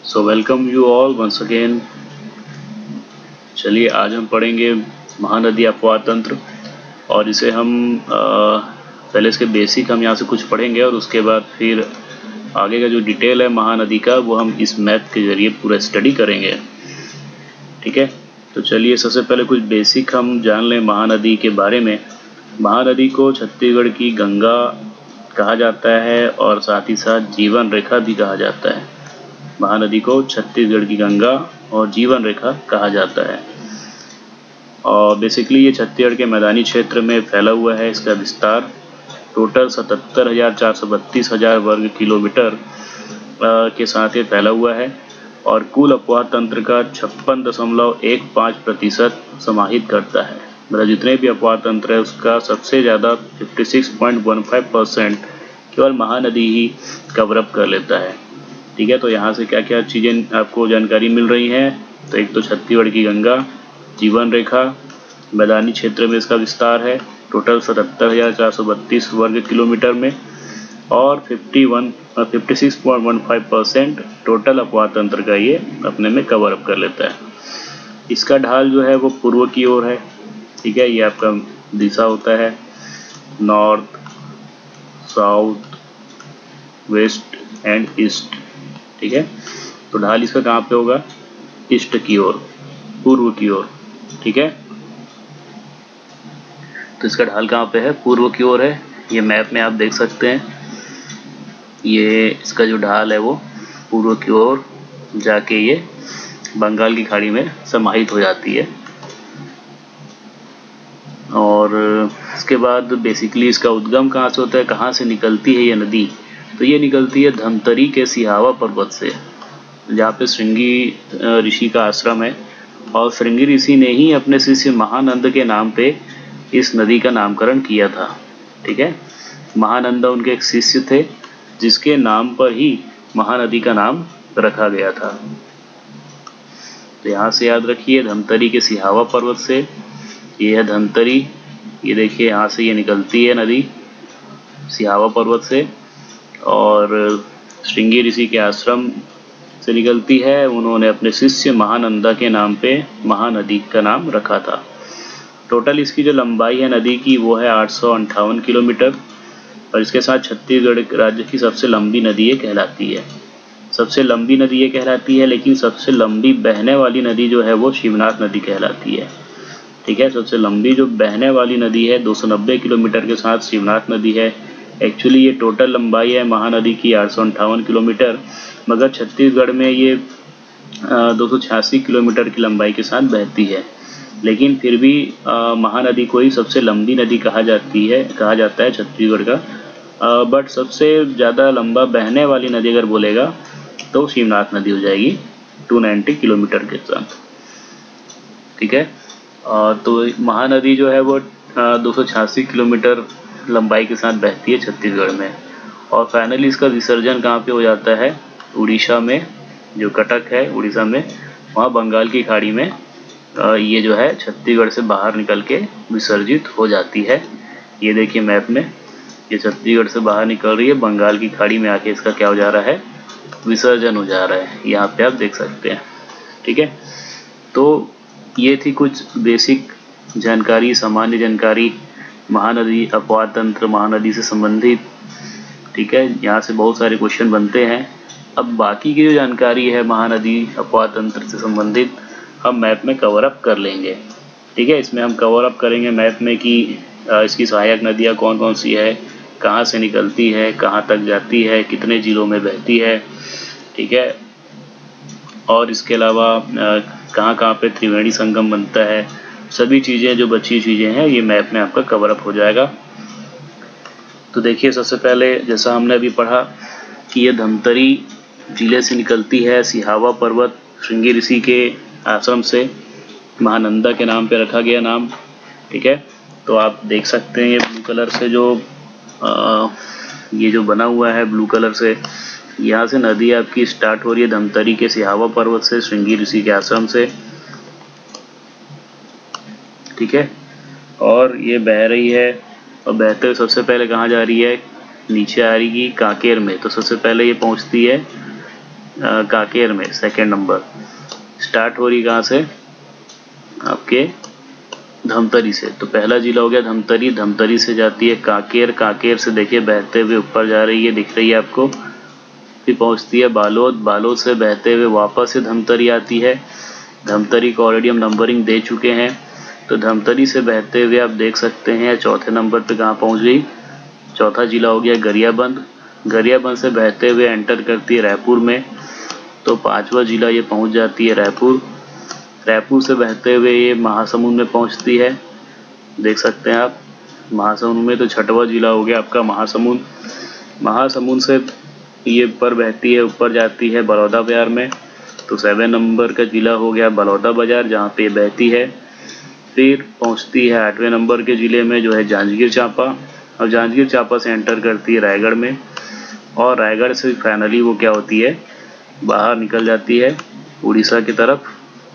So welcome you all once again. चलिए आज हम पढ़ेंगे महानदी अपवाह तंत्र और इसे हम पहले इसके बेसिक हम यहाँ से कुछ पढ़ेंगे और उसके बाद फिर आगे का जो डिटेल है महानदी का वो हम इस मैथ के ज़रिए पूरा स्टडी करेंगे। ठीक है, तो चलिए सबसे पहले कुछ बेसिक हम जान लें महानदी के बारे में। महानदी को छत्तीसगढ़ की गंगा कहा जाता है और साथ ही साथ जीवन रेखा भी कहा जाता है। महानदी को छत्तीसगढ़ की गंगा और जीवन रेखा कहा जाता है और बेसिकली ये छत्तीसगढ़ के मैदानी क्षेत्र में फैला हुआ है। इसका विस्तार टोटल 77,432 वर्ग किलोमीटर के साथ ये फैला हुआ है और कुल अपवाह तंत्र का 56.15% समाहित करता है। मतलब जितने भी अपवाह तंत्र है उसका सबसे ज़्यादा 56.15% केवल महानदी ही कवर अप कर लेता है। ठीक है, तो यहाँ से क्या क्या चीज़ें आपको जानकारी मिल रही हैं। तो एक तो छत्तीसगढ़ की गंगा, जीवन रेखा, मैदानी क्षेत्र में इसका विस्तार है टोटल 77,432 वर्ग किलोमीटर में और 56.15% टोटल अपवाह तंत्र का ये अपने में कवर अप कर लेता है। इसका ढाल जो है वो पूर्व की ओर है। ठीक है, ये आपका दिशा होता है north, south, west and east. ठीक है, तो ढाल इसका कहाँ पे होगा? ईस्ट की ओर, पूर्व की ओर। ठीक है, तो इसका ढाल कहाँ पे है? पूर्व की ओर है। ये मैप में आप देख सकते हैं, ये इसका जो ढाल है वो पूर्व की ओर जाके ये बंगाल की खाड़ी में समाहित हो जाती है। और इसके बाद बेसिकली इसका उद्गम कहाँ से होता है, कहाँ से निकलती है ये नदी? तो ये निकलती है धमतरी के सिहावा पर्वत से, जहाँ पे श्रृंगी ऋषि का आश्रम है और श्रृंगी ऋषि ने ही अपने शिष्य महानंद के नाम पे इस नदी का नामकरण किया था। ठीक है, महानंद उनके एक शिष्य थे जिसके नाम पर ही महानदी का नाम रखा गया था। तो यहाँ से याद रखिए धमतरी के सिहावा पर्वत से, ये है धमतरी। ये देखिए यहाँ से ये निकलती है नदी सिहावा पर्वत से और श्रृंगी ऋषि के आश्रम से निकलती है। उन्होंने अपने शिष्य महानंदा के नाम पे महानदी का नाम रखा था। टोटल इसकी जो लंबाई है नदी की वो है 858 किलोमीटर और इसके साथ छत्तीसगढ़ राज्य की सबसे लंबी नदी ये कहलाती है। सबसे लंबी नदी ये कहलाती है, लेकिन सबसे लंबी बहने वाली नदी जो है वो शिवनाथ नदी कहलाती है। ठीक है, सबसे लंबी जो बहने वाली नदी है 290 किलोमीटर के साथ शिवनाथ नदी है। एक्चुअली ये टोटल लंबाई है महानदी की 858 किलोमीटर, मगर छत्तीसगढ़ में ये 286 किलोमीटर की लंबाई के साथ बहती है। लेकिन फिर भी महानदी को ही सबसे लंबी नदी कहा जाता है छत्तीसगढ़ का। बट सबसे ज़्यादा लंबा बहने वाली नदी अगर बोलेगा तो शिवनाथ नदी हो जाएगी 290 किलोमीटर के साथ। ठीक है, तो महानदी जो है वो 286 किलोमीटर लंबाई के साथ बहती है छत्तीसगढ़ में और फाइनली इसका विसर्जन कहाँ पे हो जाता है? उड़ीसा में, जो कटक है उड़ीसा में, वहाँ बंगाल की खाड़ी में ये जो है छत्तीसगढ़ से बाहर निकल के विसर्जित हो जाती है। ये देखिए मैप में, ये छत्तीसगढ़ से बाहर निकल रही है, बंगाल की खाड़ी में आके इसका क्या हो जा रहा है? विसर्जन हो जा रहा है। यहाँ पे आप देख सकते हैं। ठीक है, तो ये थी कुछ बेसिक जानकारी, सामान्य जानकारी महानदी अपवाह तंत्र, महानदी से संबंधित। ठीक है, यहाँ से बहुत सारे क्वेश्चन बनते हैं। अब बाकी की जो जानकारी है महानदी अपवाह तंत्र से संबंधित हम मैप में कवर अप कर लेंगे। ठीक है, इसमें हम कवर अप करेंगे मैप में कि इसकी सहायक नदियाँ कौन कौन सी है, कहाँ से निकलती है, कहाँ तक जाती है, कितने जिलों में बहती है। ठीक है, और इसके अलावा कहाँ कहाँ पे त्रिवेणी संगम बनता है, सभी चीज़ें जो बची चीज़ें हैं ये मैप में आपका कवर अप हो जाएगा। तो देखिए सबसे पहले जैसा हमने अभी पढ़ा कि ये धमतरी जिले से निकलती है, सिहावा पर्वत श्रृंगी ऋषि के आश्रम से, महानंदा के नाम पे रखा गया नाम। ठीक है, तो आप देख सकते हैं ये ब्लू कलर से जो ये जो बना हुआ है ब्लू कलर से, यहाँ से नदी आपकी स्टार्ट हो रही है धमतरी के सिहावा पर्वत से, श्रृंगी ऋषि के आश्रम से। ठीक है, और ये बह रही है और बहते हुए सबसे पहले कहाँ जा रही है? नीचे आ रही है कांकेर में। तो सबसे पहले ये पहुँचती है कांकेर में सेकंड नंबर। स्टार्ट हो रही कहाँ से, आपके धमतरी से। तो पहला जिला हो गया धमतरी, धमतरी से जाती है कांकेर, कांकेर से देखिए बहते हुए ऊपर जा रही है, दिख रही है आपको। फिर पहुंचती है बालोद, बालोद से बहते हुए वापस से धमतरी आती है। धमतरी को ऑलरेडी हम नंबरिंग दे चुके हैं, तो धमतरी से बहते हुए आप देख सकते हैं चौथे नंबर पे कहाँ पहुंच गई। चौथा जिला हो गया गरियाबंद, गरियाबंद से बहते हुए एंटर करती है रायपुर में। तो पांचवा जिला ये पहुंच जाती है रायपुर। रायपुर से बहते हुए ये महासमुंद में पहुंचती है, देख सकते हैं आप महासमुंद में। तो छठवां जिला हो गया आपका महासमुंद। महासमुंद से ये ऊपर बहती है, ऊपर जाती है बड़ौदा बाजार में। तो 7 नंबर का जिला हो गया बड़ौदा बाजार, जहाँ पे बहती है। फिर पहुंचती है 8वें नंबर के जिले में, जो है जांजगीर चांपा। और जांजगीर चांपा से एंटर करती है रायगढ़ में, और रायगढ़ से फाइनली वो क्या होती है, बाहर निकल जाती है उड़ीसा की तरफ,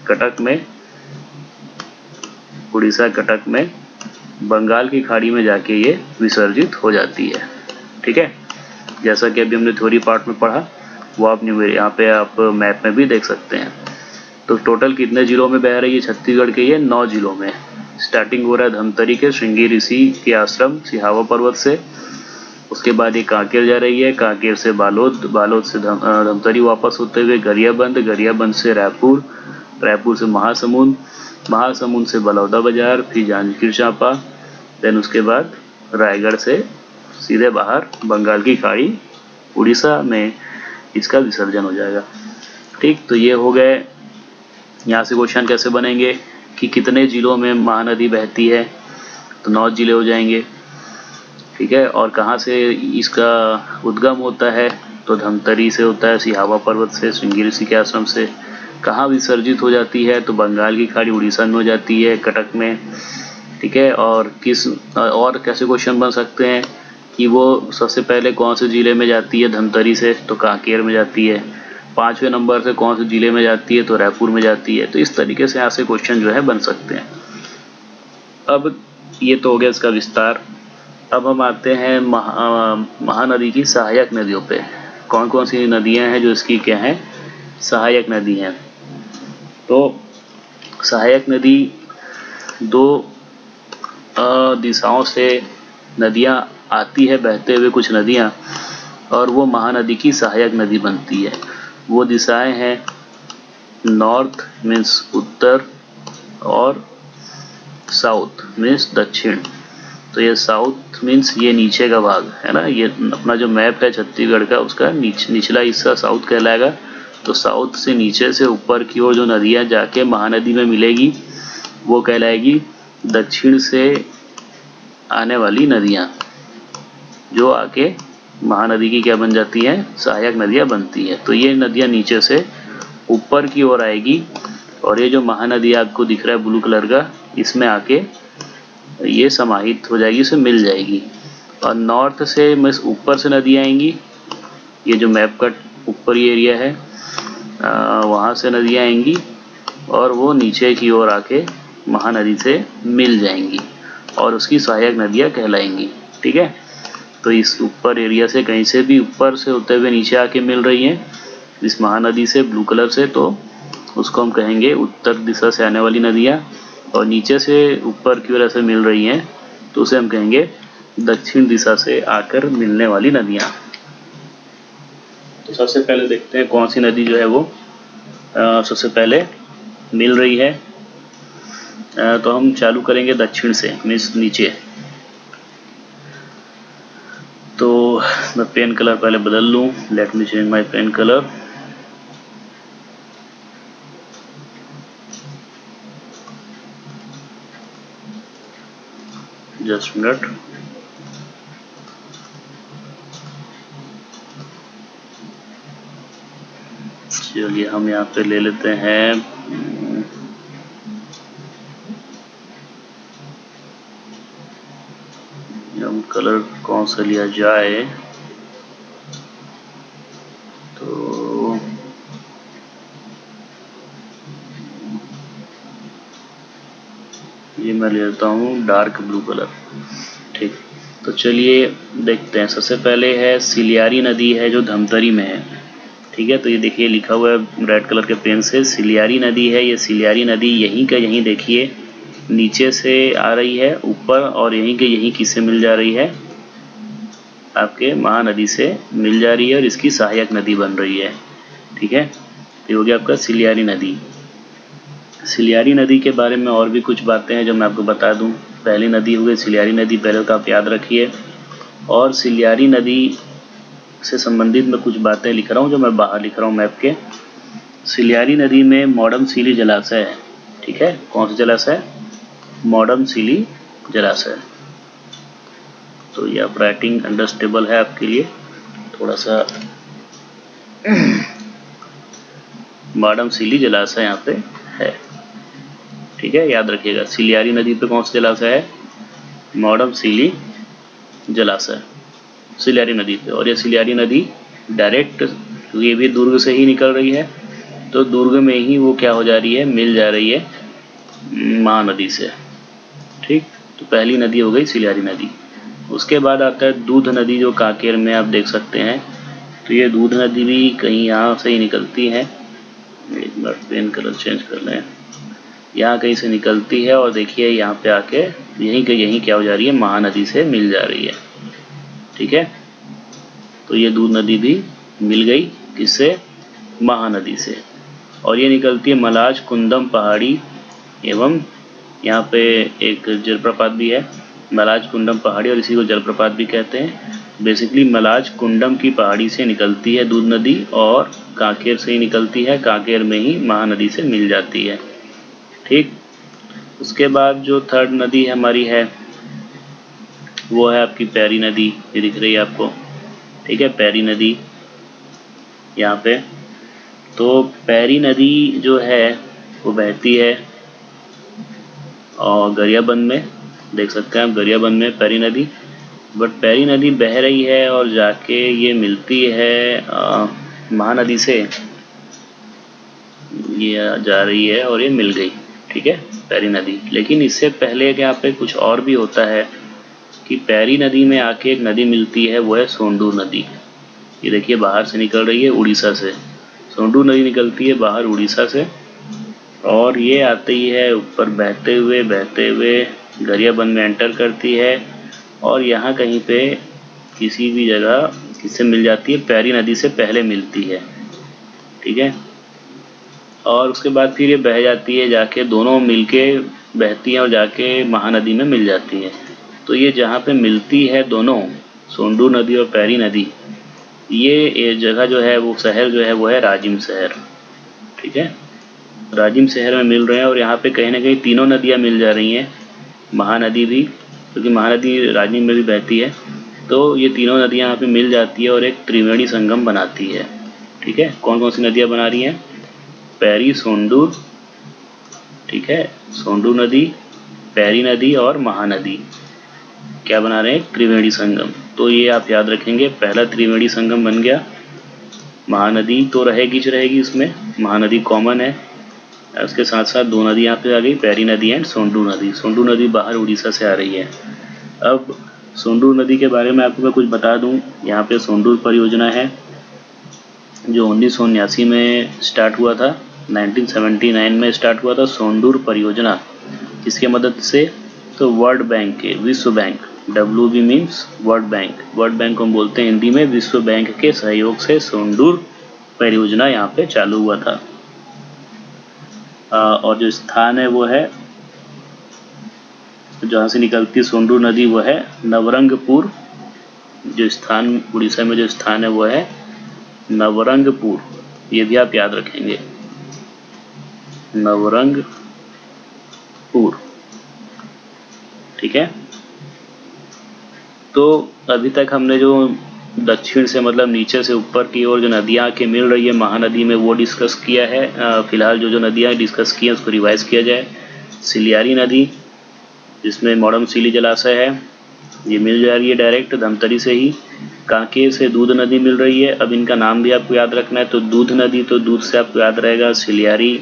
कटक में। उड़ीसा कटक में बंगाल की खाड़ी में जाके ये विसर्जित हो जाती है। ठीक है, जैसा कि अभी हमने थ्योरी पार्ट में पढ़ा, वो आप यहाँ पे आप मैप में भी देख सकते हैं। तो टोटल कितने जिलों में बह रही है छत्तीसगढ़ के, ये 9 जिलों में। स्टार्टिंग हो रहा है धमतरी के श्रृंगी ऋषि के आश्रम सिहावा पर्वत से। उसके बाद ये कांकेर जा रही है, कांकेर से बालोद, बालोद से धमतरी वापस होते हुए गरियाबंद, गरियाबंद से रायपुर, रायपुर से महासमुंद, महासमुंद से बलौदा बाजार, फिर जांजगीर चांपा, देन उसके बाद रायगढ़ से सीधे बाहर बंगाल की खाड़ी उड़ीसा में इसका विसर्जन हो जाएगा। ठीक, तो ये हो गए। यहाँ से क्वेश्चन कैसे बनेंगे कि कितने जिलों में महानदी बहती है, तो 9 जिले हो जाएंगे। ठीक है, और कहाँ से इसका उद्गम होता है, तो धमतरी से होता है, सिहावा पर्वत से, श्रृंगी ऋषि के आश्रम से। कहाँ विसर्जित हो जाती है, तो बंगाल की खाड़ी उड़ीसा में हो जाती है, कटक में। ठीक है, और कैसे क्वेश्चन बन सकते हैं कि वो सबसे पहले कौन से जिले में जाती है धमतरी से, तो कांकेर में जाती है। 5वें नंबर से कौन से जिले में जाती है, तो रायपुर में जाती है। तो इस तरीके से यहाँ से क्वेश्चन जो है बन सकते हैं। अब ये तो हो गया इसका विस्तार। अब हम आते हैं महानदी की सहायक नदियों पे। कौन कौन सी नदियाँ हैं जो इसकी क्या हैं, सहायक नदी हैं। तो सहायक नदी 2 दिशाओं से नदियाँ आती है, बहते हुए कुछ नदियाँ, और वो महानदी की सहायक नदी बनती है। वो दिशाएं हैं नॉर्थ मीन्स उत्तर, और साउथ मीन्स दक्षिण। तो ये साउथ मीन्स ये नीचे का भाग है ना, ये अपना जो मैप है छत्तीसगढ़ का, उसका निचला हिस्सा साउथ कहलाएगा। तो साउथ से नीचे से ऊपर की ओर जो नदियाँ जाके महानदी में मिलेगी, वो कहलाएगी दक्षिण से आने वाली नदियाँ, जो आके महानदी की क्या बन जाती हैं, सहायक नदियाँ बनती हैं। तो ये नदियाँ नीचे से ऊपर की ओर आएगी, और ये जो महानदी आपको दिख रहा है ब्लू कलर का, इसमें आके ये समाहित हो जाएगी, इसमें मिल जाएगी। और नॉर्थ से मिस ऊपर से नदियाँ आएंगी, ये जो मैप का ऊपरी एरिया है, वहाँ से नदियाँ आएंगी, और वो नीचे की ओर आके महानदी से मिल जाएंगी, और उसकी सहायक नदियाँ कहलाएंगी। ठीक है, तो इस ऊपर एरिया से कहीं से भी ऊपर से होते हुए नीचे आके मिल रही हैं इस महानदी से ब्लू कलर से, तो उसको हम कहेंगे उत्तर दिशा से आने वाली नदियाँ। और नीचे से ऊपर की वजह से मिल रही हैं, तो उसे हम कहेंगे दक्षिण दिशा से आकर मिलने वाली नदियाँ। तो सबसे पहले देखते हैं कौन सी नदी जो है वो सबसे पहले मिल रही है। तो हम चालू करेंगे दक्षिण से, मीन्स नीचे। तो मैं पेन कलर पहले बदल लूँ, let me change my pen colour. Just minute. चलिए हम यहाँ पे ले लेते हैं हम कलर कौन सा लिया जाए, तो ये मैं ले लेता हूँ डार्क ब्लू कलर। ठीक, तो चलिए देखते हैं। सबसे पहले है सिलियारी नदी है जो धमतरी में है। ठीक है, तो ये देखिए लिखा हुआ है रेड कलर के पेन से, सिलियारी नदी है। ये सिलियारी नदी यहीं का यहीं देखिए नीचे से आ रही है ऊपर, और यहीं के यहीं किससे मिल जा रही है, आपके महानदी से मिल जा रही है, और इसकी सहायक नदी बन रही है। ठीक है, ये हो गया आपका सिलियारी नदी। सिलियारी नदी के बारे में और भी कुछ बातें हैं जो मैं आपको बता दूं। पहली नदी हो गई सिलियारी नदी, पहले तो आप याद रखिए। और सिलियारी नदी से संबंधित मैं कुछ बातें लिख रहा हूँ जो मैं बाहर लिख रहा हूँ मैप के। सिलियारी नदी में मॉडम सिली जलाशय है। ठीक है, कौन सा जलाशय, मॉडम सिली जलाशय। तो ये आप राइटिंग अंडरस्टेबल है आपके लिए थोड़ा सा। मॉडम सिली जलाशय यहाँ पे है। ठीक है, याद रखिएगा सिलियारी नदी पे कौन सा जलाशय है, मॉडम सिली जलाशय सिलियारी नदी पे। और ये सिलियारी नदी डायरेक्ट, ये भी दुर्ग से ही निकल रही है, तो दुर्ग में ही वो क्या हो जा रही है, मिल जा रही है महानदी से। ठीक, तो पहली नदी हो गई सिलियारी नदी। उसके बाद आता है दूध नदी जो कांकेर में आप देख सकते हैं। तो ये दूध नदी भी कहीं यहाँ से ही निकलती है, एक बार पेन कलर चेंज कर लें, यहाँ कहीं से निकलती है और देखिए यहाँ पे आके यहीं के यहीं क्या हो जा रही है, महानदी से मिल जा रही है। ठीक है, तो ये दूध नदी भी मिल गई किससे, महानदी से। और ये निकलती है मलाज कुंदम पहाड़ी, एवं यहाँ पे एक जलप्रपात भी है मलाज कुंडम पहाड़ी, और इसी को जलप्रपात भी कहते हैं। बेसिकली मलाज कुंडम की पहाड़ी से निकलती है दूध नदी, और कांकेर से ही निकलती है, कांकेर में ही महानदी से मिल जाती है। ठीक, उसके बाद जो थर्ड नदी हमारी है वो है आपकी पैरी नदी, ये दिख रही है आपको। ठीक है, पैरी नदी यहाँ पे। तो पैरी नदी जो है वो बहती है और गरियाबंद में, देख सकते हैं आप गरियाबंद में पैरी नदी। बट पैरी नदी बह रही है और जाके ये मिलती है महानदी से, ये जा रही है और ये मिल गई। ठीक है, पैरी नदी। लेकिन इससे पहले यहाँ पे कुछ और भी होता है कि पैरी नदी में आके एक नदी मिलती है, वो है सोंडूर नदी। ये देखिए बाहर से निकल रही है उड़ीसा से, सोंडूर नदी निकलती है बाहर उड़ीसा से, और ये आती है ऊपर बहते हुए गरियाबंद में एंटर करती है, और यहाँ कहीं पे किसी भी जगह किससे मिल जाती है, पैरी नदी से पहले मिलती है। ठीक है, और उसके बाद फिर ये बह जाती है, जाके दोनों मिलके बहती हैं और जाके महानदी में मिल जाती है। तो ये जहाँ पे मिलती है दोनों, सोंडूर नदी और पैरी नदी, ये जगह जो है वो शहर जो है वो है राजिम शहर। ठीक है, राजिम शहर में मिल रहे हैं, और यहाँ पे कहीं ना कहीं तीनों नदियाँ मिल जा रही हैं, महानदी भी, क्योंकि महानदी राजिम में भी बहती है, तो ये तीनों नदियाँ यहाँ पे मिल जाती है और एक त्रिवेणी संगम बनाती है। ठीक है, कौन कौन सी नदियाँ बना रही हैं, पैरी सोंडूर, ठीक है, सोंडूर नदी, पैरी नदी और महानदी क्या बना रहे हैं, त्रिवेणी संगम। तो ये आप याद रखेंगे, पहला त्रिवेणी संगम बन गया, महानदी तो रहेगी इसमें, महानदी कॉमन है, उसके साथ साथ दो नदी यहाँ पे आ गई, पैरी नदी एंड सोंडूर नदी। सोंडूर नदी बाहर उड़ीसा से आ रही है। अब सोंडूर नदी के बारे में आपको मैं कुछ बता दूं, यहाँ पे सोंडूर परियोजना है जो 1979 में स्टार्ट हुआ था, 1979 में स्टार्ट हुआ था सोंडूर परियोजना। किसके मदद से, तो वर्ल्ड बैंक के, विश्व bank, WB means world bank, world bank को हम बोलते हैं हिंदी में, विश्व बैंक के सहयोग से सोंडूर परियोजना यहाँ पे चालू हुआ था। और जो स्थान है वो है, जहाँ से निकलती सोंडूर नदी वो है नवरंगपुर। जो स्थान उड़ीसा में जो स्थान है वो है नवरंगपुर, ये भी आप याद रखेंगे, नवरंगपुर। ठीक है, तो अभी तक हमने जो दक्षिण से मतलब नीचे से ऊपर की ओर जो नदियाँ के मिल रही है महानदी में वो डिस्कस किया है। फिलहाल जो नदियाँ डिस्कस की हैं उसको रिवाइज किया जाए। सिलियारी नदी जिसमें मॉडम सिली जलाशय है, ये मिल जा रही है डायरेक्ट धमतरी से ही। कांकेर से दूध नदी मिल रही है, अब इनका नाम भी आपको याद रखना है। तो दूध नदी, तो दूध से आपको याद रहेगा सिलियारी,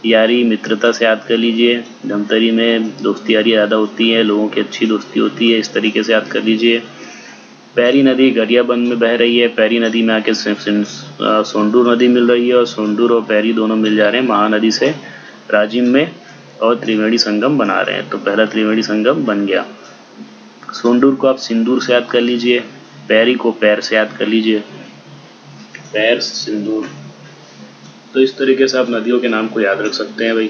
यारी मित्रता से याद कर लीजिए, धमतरी में दोस्ती यारी ज़्यादा होती है, लोगों की अच्छी दोस्ती होती है, इस तरीके से याद कर लीजिए। पैरी नदी गरियाबंद में बह रही है, पैरी नदी में आके सोंडूर नदी मिल रही है और सोंडूर और पैरी दोनों मिल जा रहे हैं महानदी से राजिम में और त्रिवेणी संगम बना रहे हैं। तो पहला त्रिवेणी संगम बन गया। सोंडूर को आप सिंदूर से याद कर लीजिए, पैरी को पैर से याद कर लीजिए, पैर सिंदूर। तो इस तरीके से आप नदियों के नाम को याद रख सकते हैं भाई।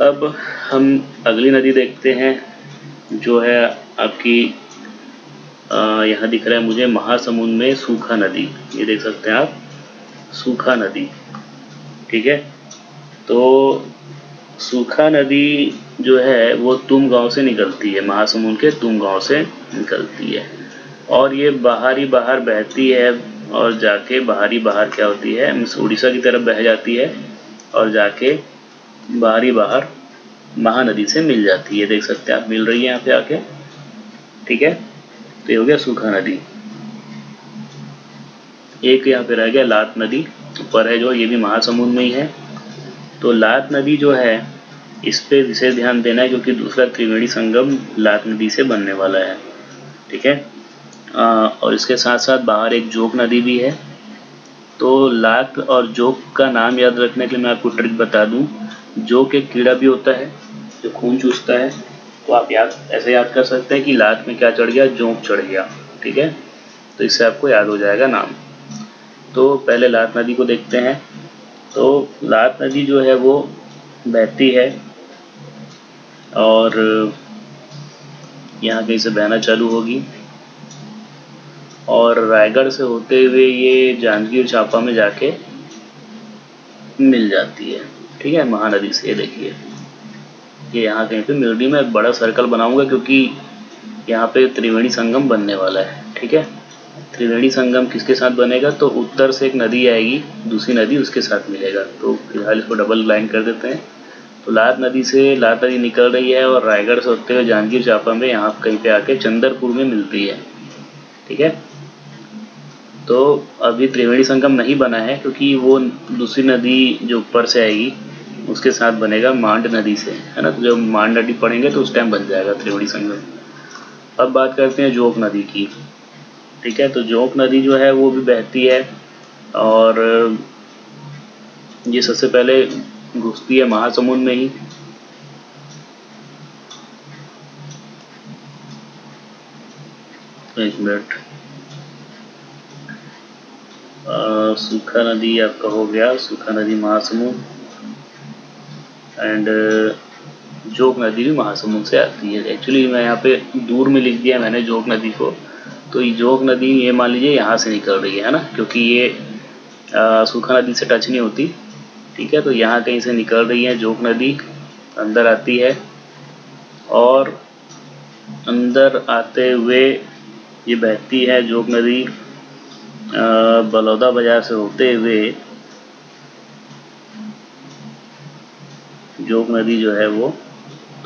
अब हम अगली नदी देखते हैं जो है आपकी यहाँ दिख रहा है मुझे महासमुंद में सूखा नदी, ये देख सकते हैं आप, सूखा नदी। ठीक है, तो सूखा नदी जो है वो तुम गांव से निकलती है, महासमुंद के तुम गांव से निकलती है और ये बाहर ही बाहर बहती है और जाके बाहरी बाहर क्या होती है, उड़ीसा की तरफ बह जाती है और जाके बाहरी बाहर महानदी से मिल जाती है। देख सकते हैं आप, मिल रही है यहाँ पे आके। ठीक है, तो ये हो गया सूखा नदी। एक यहाँ पे रह गया लात नदी, ऊपर है जो, ये भी महासमुंद में ही है। तो लात नदी जो है इस पे विशेष ध्यान देना है क्योंकि दूसरा त्रिवेणी संगम लात नदी से बनने वाला है। ठीक है, और इसके साथ साथ बाहर एक जोक नदी भी है। तो लात और जोक का नाम याद रखने के लिए मैं आपको ट्रिक बता दूं। जोक एक कीड़ा भी होता है जो खून चूसता है, तो आप ऐसे याद कर सकते हैं कि लात में क्या चढ़ गया, जोंक चढ़ गया। ठीक है, तो इससे आपको याद हो जाएगा नाम। तो पहले लात नदी को देखते हैं। तो लात नदी जो है वो बहती है और यहाँ कहीं से बहना चालू होगी और रायगढ़ से होते हुए ये जांजगीर चांपा में जाके मिल जाती है। ठीक है, महानदी से। ये देखिए, ये यहाँ कहीं पे मिल रही। मैं एक बड़ा सर्कल बनाऊंगा क्योंकि यहाँ पे त्रिवेणी संगम बनने वाला है। ठीक है, त्रिवेणी संगम किसके साथ बनेगा, तो उत्तर से एक नदी आएगी, दूसरी नदी उसके साथ मिलेगा। तो फिलहाल इसको डबल लाइन कर देते हैं। तो लात नदी से लात नदी निकल रही है और रायगढ़ से होते हुए जांजगीर चांपा में यहाँ कहीं पे आके चंदरपुर में मिलती है। ठीक है, तो अभी त्रिवेणी संगम नहीं बना है क्योंकि वो दूसरी नदी जो ऊपर से आएगी उसके साथ बनेगा मांड नदी से, है ना। तो जब मांड नदी पढ़ेंगे तो उस टाइम बन जाएगा त्रिवेणी संगम। अब बात करते हैं जोक नदी की। ठीक है, तो जोक नदी जो है वो भी बहती है और ये सबसे पहले घुसती है महासमुंद में ही। एक मिनट, सूखा नदी आपका हो गया, सूखा नदी महासमुंद, एंड जोक नदी भी महासमुंद से आती है। एक्चुअली मैं यहाँ पे दूर में लिख दिया मैंने जोक नदी को। तो ये जोक नदी ये मान लीजिए यहाँ से निकल रही है ना, क्योंकि ये सूखा नदी से टच नहीं होती। ठीक है, तो यहाँ कहीं से निकल रही है जोक नदी, अंदर आती है और अंदर आते हुए ये बहती है जोक नदी बलौदा बाजार से होते हुए। जोक नदी जो है वो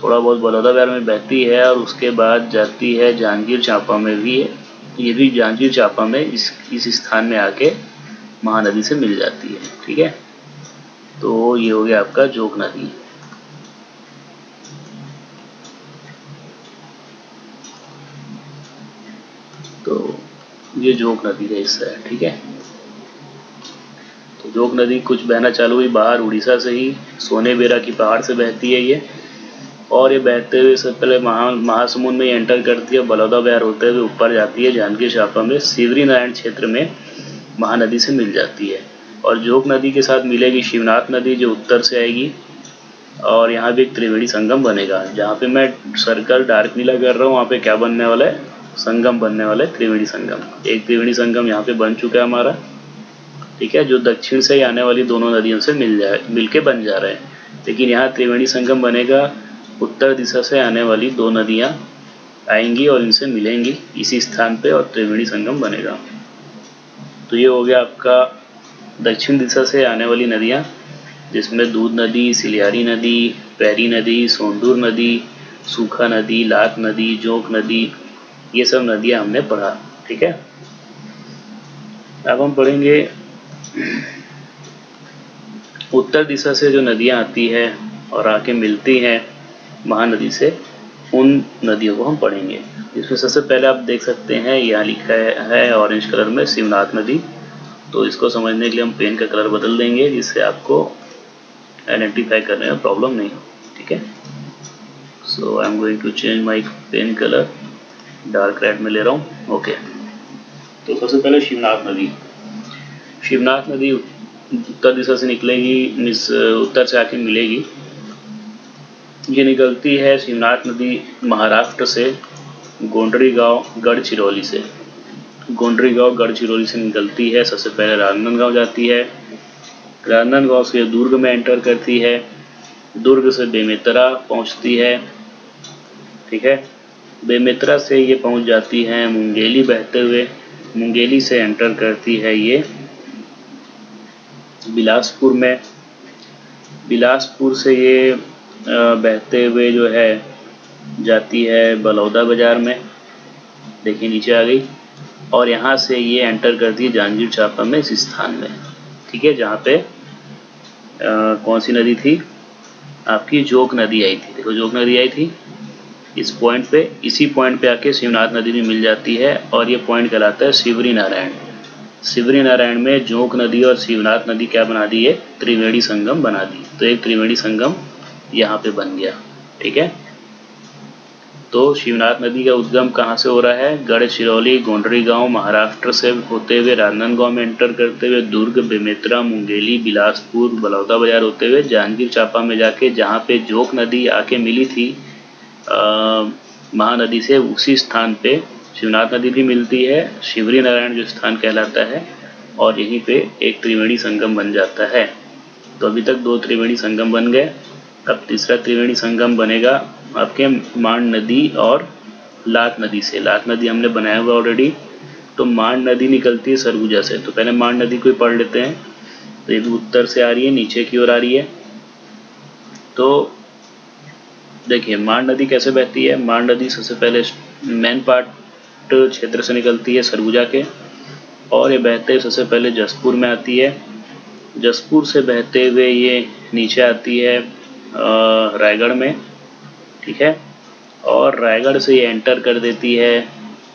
थोड़ा बहुत बलौदा बाजार में बहती है और उसके बाद जाती है जांजगीर चांपा में भी है। ये भी जांजगीर चांपा में इस स्थान में आके महानदी से मिल जाती है। ठीक है, तो ये हो गया आपका जोक नदी। तो ये जोक नदी का हिस्सा है। ठीक है, तो जोक नदी कुछ बहना चालू हुई बाहर उड़ीसा से ही, सोने बेरा की पहाड़ से बहती है ये, और ये बहते हुए सबसे पहले महासमुंद में एंटर करती है, बलौदा बयार होते हुए ऊपर जाती है जांजगीर चांपा में, शिवरी नारायण क्षेत्र में महानदी से मिल जाती है। और जोक नदी के साथ मिलेगी शिवनाथ नदी जो उत्तर से आएगी और यहाँ भी एक त्रिवेणी संगम बनेगा। जहाँ पे मैं सर्कल डार्क नीला कर रहा हूँ वहाँ पे क्या बनने वाला है, संगम बनने वाला है, त्रिवेणी संगम। एक त्रिवेणी संगम यहाँ पे बन चुका है हमारा। ठीक है, जो दक्षिण से आने वाली दोनों नदियों से मिल के बन जा रहे हैं। लेकिन यहाँ त्रिवेणी संगम बनेगा, उत्तर दिशा से आने वाली दो नदियाँ आएंगी और इनसे मिलेंगी इसी स्थान पे और त्रिवेणी संगम बनेगा। तो ये हो गया आपका दक्षिण दिशा से आने वाली नदियाँ, जिसमें दूध नदी, सिलियारी नदी, पैरी नदी, सोंडूर नदी, सूखा नदी, लात नदी, जोक नदी, ये सब नदियाँ हमने पढ़ा। ठीक है, अब हम पढ़ेंगे उत्तर दिशा से जो नदियाँ आती है और आके मिलती हैं महानदी से, उन नदियों को हम पढ़ेंगे। इसमें सबसे पहले आप देख सकते हैं यहाँ लिखा है ऑरेंज कलर में शिवनाथ नदी। तो इसको समझने के लिए हम पेन का कलर बदल देंगे जिससे आपको आइडेंटिफाई करने में प्रॉब्लम नहीं हो। ठीक है, so I am going to change my pen colour, dark red में ले रहा हूँ। ओके, तो सबसे पहले शिवनाथ नदी। शिवनाथ नदी उत्तर दिशा से निकलेगी, उत्तर से आके मिलेगी। ये निकलती है शिवनाथ नदी महाराष्ट्र से गोंडरी गांव गढ़चिरौली से। गोंडरी गांव गढ़चिरौली से निकलती है, सबसे पहले राजनांदगांव जाती है, राजनांदगांव से दुर्ग में एंटर करती है, दुर्ग से बेमेतरा पहुंचती है। ठीक है, बेमेतरा से ये पहुंच जाती है मुंगेली बहते हुए, मुंगेली से एंटर करती है ये बिलासपुर में, बिलासपुर से ये बहते हुए जो है जाती है बलौदा बाजार में, देखिए नीचे आ गई, और यहाँ से ये एंटर करती है जांजगीर चांपा में इस स्थान में। ठीक है, जहाँ पे कौन सी नदी थी आपकी, जोक नदी आई थी। देखो जोक नदी आई थी इस पॉइंट पे, इसी पॉइंट पे आके शिवनाथ नदी भी मिल जाती है, और ये पॉइंट कहलाता है शिवरी नारायण। शिवरी नारायण में जोक नदी और शिवनाथ नदी क्या बना दी, एक त्रिवेणी संगम बना दी। तो एक त्रिवेणी संगम यहाँ पे बन गया। ठीक है, तो शिवनाथ नदी का उद्गम कहाँ से हो रहा है, गढ़चिरौली गोंडरी गांव महाराष्ट्र से होते हुए राजनांदगांव में एंटर करते हुए दुर्ग बेमेतरा मुंगेली बिलासपुर बलौदा बाजार होते हुए जांजगीर चांपा में जाके जहाँ पे जोक नदी आके मिली थी महानदी से, उसी स्थान पे शिवनाथ नदी भी मिलती है, शिवरी नारायण जो स्थान कहलाता है, और यहीं पे एक त्रिवेणी संगम बन जाता है। तो अभी तक 2 त्रिवेणी संगम बन गए, अब तीसरा त्रिवेणी संगम बनेगा आपके मांड नदी और लात नदी से। लात नदी हमने बनाया हुआ ऑलरेडी। तो मांड नदी निकलती है सरगुजा से, तो पहले मांड नदी को ही पढ़ लेते हैं। तो ये भी उत्तर से आ रही है, नीचे की ओर आ रही है। तो देखिए मांड नदी कैसे बहती है, मांड नदी सबसे पहले मेन पार्ट क्षेत्र से निकलती है सरगुजा के, और ये बहते सबसे पहले जसपुर में आती है, जसपुर से बहते हुए ये नीचे आती है रायगढ़ में। ठीक है, और रायगढ़ से ये एंटर कर देती है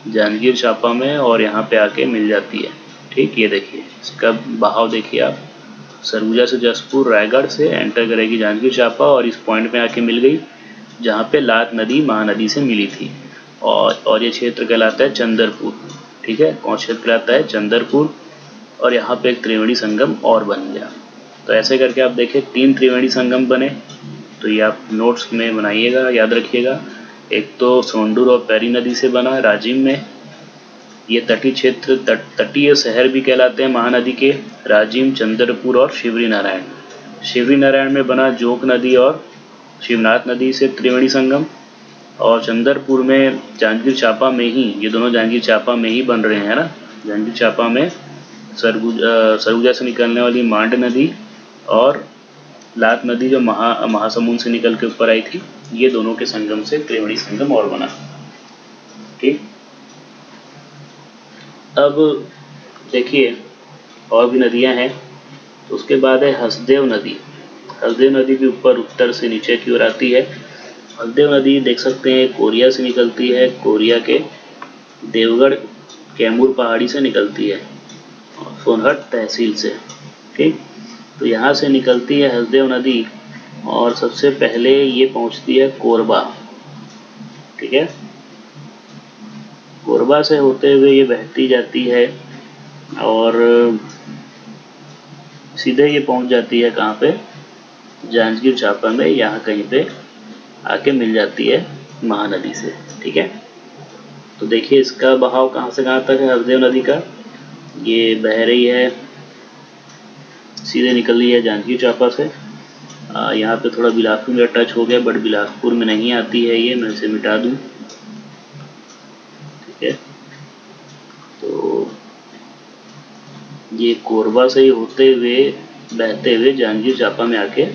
जांजगीर चांपा में, और यहाँ पे आके मिल जाती है। ठीक, ये देखिए इसका बहाव देखिए आप, सरगुजा से जसपुर रायगढ़ से एंटर करेगी जांजगीर चांपा, और इस पॉइंट में आके मिल गई जहाँ पे लात नदी महानदी से मिली थी। और ये क्षेत्र कहलाता है चंदरपुर। ठीक है, कौन क्षेत्र कहलाता है, चंदरपुर, और यहाँ पे एक त्रिवेणी संगम और बन गया। तो ऐसे करके आप देखें 3 त्रिवेणी संगम बने। तो ये आप नोट्स में बनाइएगा, याद रखिएगा। एक तो सोंडूर और पैरी नदी से बना राजिम में, ये तटीय क्षेत्र तटीय शहर भी कहलाते हैं महानदी के, राजिम चंद्रपुर और शिवरी नारायण। शिवरी नारायण में बना जोक नदी और शिवनाथ नदी से त्रिवेणी संगम, और चंद्रपुर में जांजगीर चांपा में ही, ये दोनों जांजगीर चांपा में ही बन रहे हैं ना, जांजगीर चांपा में सरगुजा से निकलने वाली मांड नदी और लात नदी जो महासमुंद से निकल के ऊपर आई थी, ये दोनों के संगम से त्रिवेणी संगम और बना। ठीक, अब देखिए और भी नदियां हैं। तो उसके बाद है हसदेव नदी। हसदेव नदी भी ऊपर उत्तर से नीचे की ओर आती है। हसदेव नदी देख सकते हैं कोरिया से निकलती है, कोरिया के देवगढ़ कैमूर पहाड़ी से निकलती है, सोनहट तहसील से। ठीक, तो यहाँ से निकलती है हसदेव नदी, और सबसे पहले ये पहुँचती है कोरबा। ठीक है, कोरबा से होते हुए ये बहती जाती है और सीधे ये पहुँच जाती है कहाँ पे, जांजगीर चांपा में, यहाँ कहीं पे आके मिल जाती है महानदी से। ठीक है, तो देखिए इसका बहाव कहाँ से कहाँ तक है हसदेव नदी का, ये बह रही है, सीधे निकल रही है जांजगीर चांपा से। यहाँ पे थोड़ा बिलासपुर में टच हो गया, बट बिलासपुर में नहीं आती है ये, मैं इसे मिटा दूँ। ठीक है, तो ये कोरबा से ही होते हुए बहते हुए जांजगीर चांपा में आके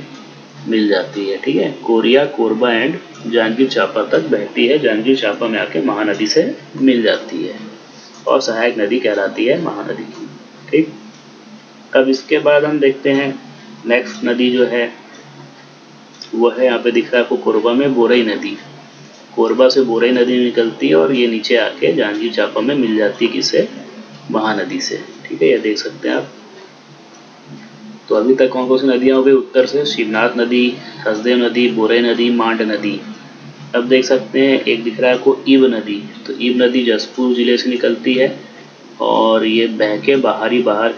मिल जाती है। ठीक है, कोरिया कोरबा एंड जांजगीर चांपा तक बहती है, जांजगीर चांपा में आके महानदी से मिल जाती है और सहायक नदी कहलाती है महानदी। ठीक, अब इसके बाद हम देखते हैं नेक्स्ट नदी जो है वो है, यहाँ पे दिख रहा है आपको कोरबा में बोरई नदी। कोरबा से बोरई नदी निकलती है और ये नीचे आके जांजगीर चांपा में मिल जाती है किससे, महानदी से। ठीक है, ये देख सकते हैं आप। तो अभी तक कौन कौन सी नदियाँ हो गई उत्तर से, शिवनाथ नदी, हसदेव नदी, बोरई नदी, मांड नदी। अब देख सकते हैं एक दिख रहा है आपको ईब नदी। तो ईब नदी जसपुर जिले से निकलती है और ये बह के बाहर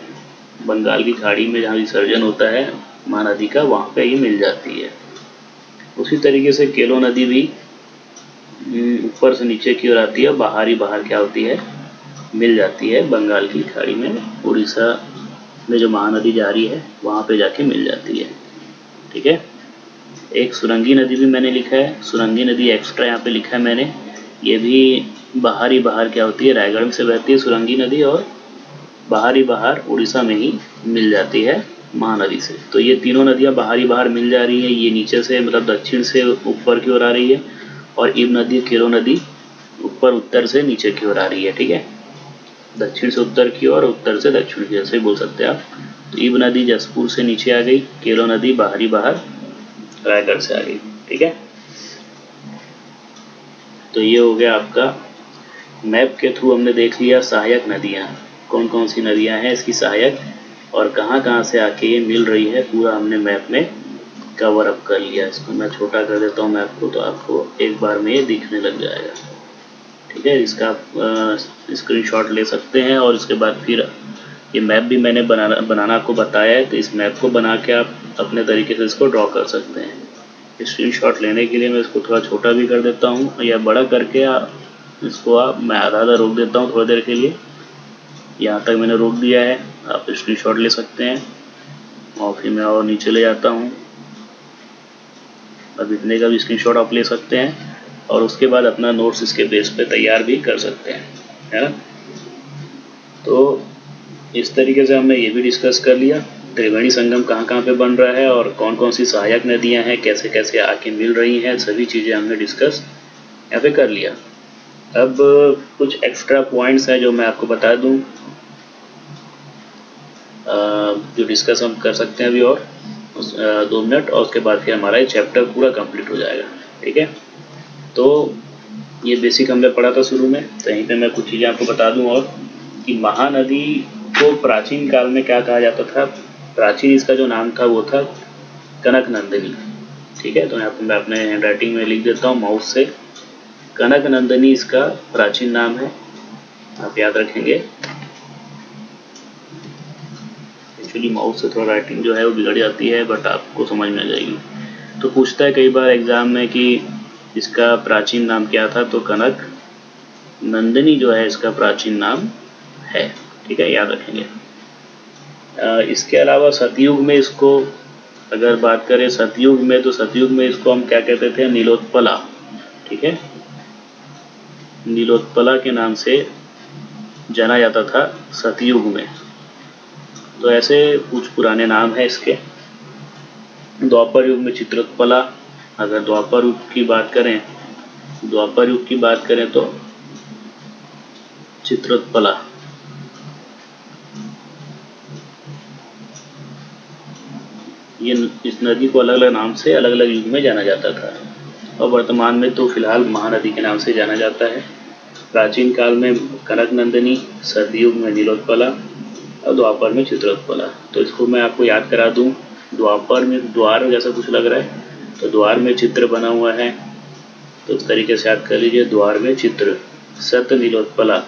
बंगाल की खाड़ी में जहाँ विसर्जन होता है महानदी का, वहाँ पे ये मिल जाती है। उसी तरीके से केलो नदी भी ऊपर से नीचे की ओर आती है, बाहर क्या होती है, मिल जाती है बंगाल की खाड़ी में, उड़ीसा में जो महानदी जा रही है वहाँ पे जाके मिल जाती है। ठीक है, एक सुरंगी नदी भी मैंने लिखा है, सुरंगी नदी एक्स्ट्रा यहाँ पे लिखा है मैंने। ये भी बाहर क्या होती है, रायगढ़ से बहती है सुरंगी नदी और बाहर उड़ीसा में ही मिल जाती है महानदी से। तो ये तीनों नदियाँ बाहर मिल जा रही है। ये नीचे से मतलब दक्षिण से ऊपर की ओर आ रही है और ईब नदी, केलो नदी ऊपर उत्तर से नीचे की ओर आ रही है। ठीक है, दक्षिण से उत्तर की ओर, उत्तर से दक्षिण की ओर से बोल सकते हैं आप। तो ईब नदी जसपुर से नीचे आ गई, केलो नदी बाहर रायगढ़ से आ गई। ठीक है, तो ये हो गया आपका मैप के थ्रू हमने देख लिया सहायक नदियाँ, कौन कौन सी नदियाँ हैं इसकी सहायक और कहाँ से आके ये मिल रही है, पूरा हमने मैप में कवर अप कर लिया। इसको मैं छोटा कर देता हूँ मैप को, तो आपको एक बार में ये दिखने लग जाएगा। ठीक है, इसका आप स्क्रीनशॉट ले सकते हैं और इसके बाद फिर ये मैप भी मैंने बनाना आपको बताया है, तो इस मैप को बना के आप अपने तरीके से इसको ड्रॉ कर सकते हैं। स्क्रीनशॉट लेने के लिए मैं इसको थोड़ा छोटा भी कर देता हूँ या बड़ा करके इसको मैं आधा रोक देता हूँ थोड़ी देर के लिए। यहाँ तक मैंने रोक दिया है, आप स्क्रीनशॉट ले सकते हैं और फिर मैं और नीचे ले जाता हूँ। अब इतने का भी स्क्रीनशॉट आप ले सकते हैं और उसके बाद अपना नोट्स इसके बेस पे तैयार भी कर सकते हैं, है ना। तो इस तरीके से हमने ये भी डिस्कस कर लिया त्रिवेणी संगम कहाँ पे बन रहा है और कौन कौन सी सहायक नदियाँ हैं, कैसे आके मिल रही हैं, सभी चीज़ें हमने डिस्कस यहाँ पे कर लिया। अब कुछ एक्स्ट्रा पॉइंट्स हैं जो मैं आपको बता दूं, जो डिस्कस हम कर सकते हैं अभी और 2 मिनट, और उसके बाद फिर हमारा ये चैप्टर पूरा कंप्लीट हो जाएगा। ठीक है, तो ये बेसिक हमने पढ़ा था शुरू में, तो यहीं पे मैं कुछ चीज़ें आपको बता दूं और कि महानदी को प्राचीन काल में क्या कहा जाता था। प्राचीन इसका जो नाम था वो था कनक नंदिनी। ठीक है, तो यहाँ पर मैं अपने हैंड राइटिंग में लिख देता हूँ माउस से, कनक नंदिनी इसका प्राचीन नाम है, आप याद रखेंगे। एक्चुअली माउस से थोड़ा राइटिंग जो है वो बिगड़ जाती है, बट आपको समझ में आ जाएगी। तो पूछता है कई बार एग्जाम में कि इसका प्राचीन नाम क्या था, तो कनक नंदिनी जो है इसका प्राचीन नाम है। ठीक है, याद रखेंगे। इसके अलावा सतयुग में इसको अगर बात करें, सतयुग में, तो सतयुग में इसको हम क्या कहते थे, नीलोत्पला। ठीक है, नीलोत्पला के नाम से जाना जाता था सतयुग में। तो ऐसे कुछ पुराने नाम है इसके। द्वापर युग में चित्रोत्पला, अगर द्वापर युग की बात करें तो चित्रोत्पला। ये इस नदी को अलग अलग नाम से अलग अलग युग में जाना जाता था और वर्तमान में तो फिलहाल महानदी के नाम से जाना जाता है। प्राचीन काल में कनक नंदिनी, सतयुग में नीलोत्पला और द्वापर में चित्रोत्पला। तो इसको मैं आपको याद करा दूं, द्वापर में द्वार जैसा कुछ लग रहा है, तो द्वार में चित्र बना हुआ है, तो इस तरीके से याद कर लीजिए, द्वार में चित्र। सत नीलोत्पला,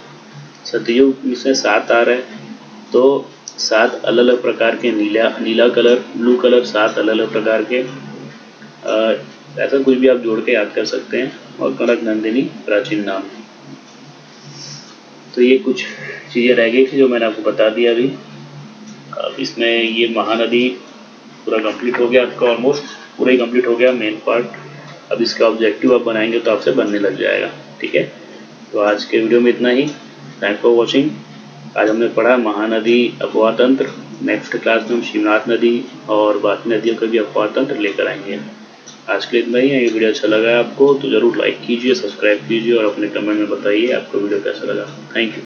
सतयुग इसमें 7 आ रहा है, तो 7 अलग अलग प्रकार के नीला कलर, ब्लू कलर, 7 अलग अलग प्रकार के, ऐसा कुछ भी आप जोड़ के याद कर सकते हैं। और कनक नंदिनी प्राचीन नाम। तो ये कुछ चीज़ें रह गई थी जो मैंने आपको बता दिया अभी। अब इसमें ये महानदी पूरा कंप्लीट हो गया, आपका ऑलमोस्ट पूरा ही कंप्लीट हो गया मेन पार्ट। अब इसका ऑब्जेक्टिव आप बनाएंगे तो आपसे बनने लग जाएगा। ठीक है, तो आज के वीडियो में इतना ही। Thanks for watching. आज हमने पढ़ा महानदी अपवाह तंत्र। नेक्स्ट क्लास में हम शिवनाथ नदी और बाकी नदियों का भी अपवाह तंत्र लेकर आएंगे। आज के लिए इतना ही है। ये वीडियो अच्छा लगा है आपको तो ज़रूर लाइक कीजिए, सब्सक्राइब कीजिए और अपने कमेंट में बताइए आपको वीडियो कैसा लगा। Thank you.